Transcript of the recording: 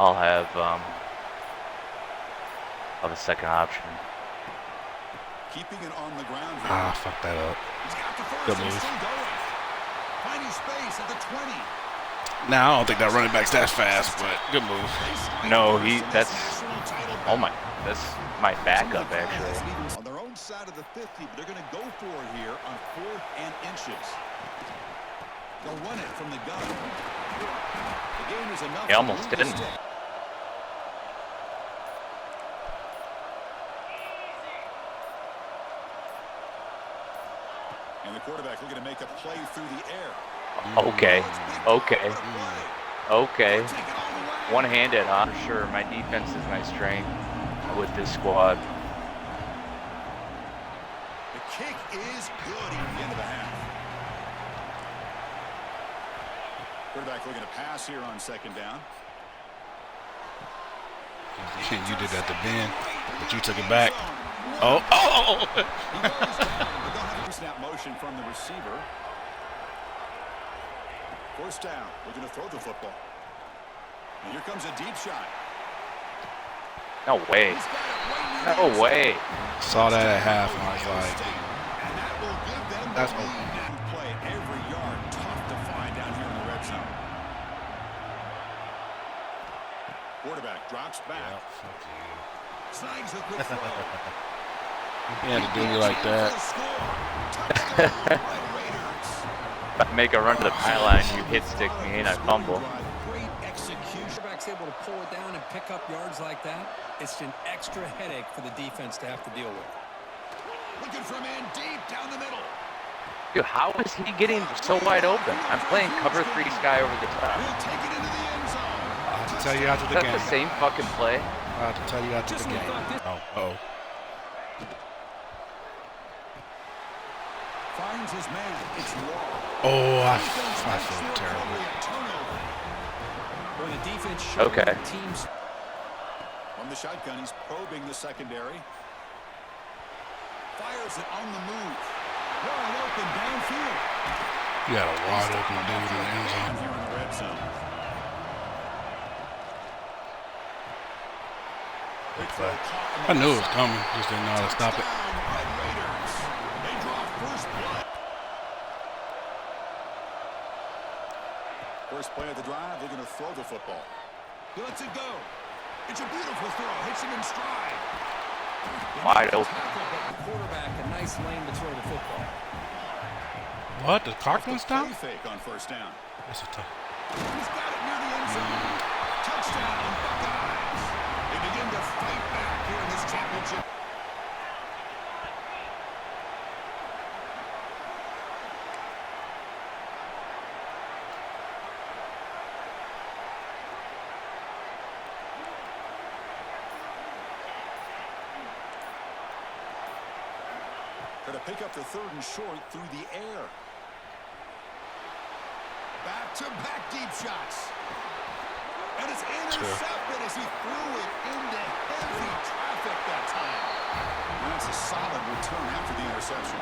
I'll have a second option. Keeping it on the ground. Ah, fuck that up. Good move. Finding space at the 20. Now I don't think that running back's that fast, but good move. No, that's my backup actually. On their own side of the 50, but they're going to go for it here on 4th and inches. They'll run it from the gun. The game is enough. He almost didn't. And the quarterback looking to make a play through the air. Okay. One-handed, huh? For sure. My defense is my strength with this squad. The kick is good at the end of the half. Quarterback looking to pass here on 2nd down. You did that to Ben, but you took it back. Oh! Snap motion from the receiver. 1st down. Looking to throw the football. And here comes a deep shot. No way. No way. Saw that at half, and I was like, that's open. Play every yard. Tough to find down here in the red zone. Quarterback drops back. Snags a quick throw. He had to do me like that. If I make a run to the pylon, you hit stick me and I fumble. Great execution. Quarterback's able to pull it down and pick up yards like that. It's an extra headache for the defense to have to deal with. Looking for a man deep down the middle. Dude, how is he getting so wide open? I'm playing cover 3 sky over the top. He'll take it into the end zone. I'll have to tell you after Is the that game. the same fucking play? I'll have to tell you after the game. Oh. Finds his man. It's long. Oh, I feel terrible. When the defense shows Okay. teams From the shotgun, he's probing the secondary. Fires it on the move. Wide open downfield. You got a wide open dude in the end zone. Here in the red zone. Big play. I knew it was coming, just didn't know how to stop it. They draw first blood. First play of the drive, they're going to throw the football. He lets it go. It's a beautiful throw. Hits him in stride. Wide open. quarterback a nice lane to throw the football. What? The clock went down? Play fake on 1st down. That's a tough. He's got it near the end zone. Touchdown, Buckeyes. They begin to fight back here in this championship. Going to pick up the 3rd and short through the air. Back-to-back deep shots. And it's intercepted as he threw it into heavy traffic that time. And that's a solid return after the interception.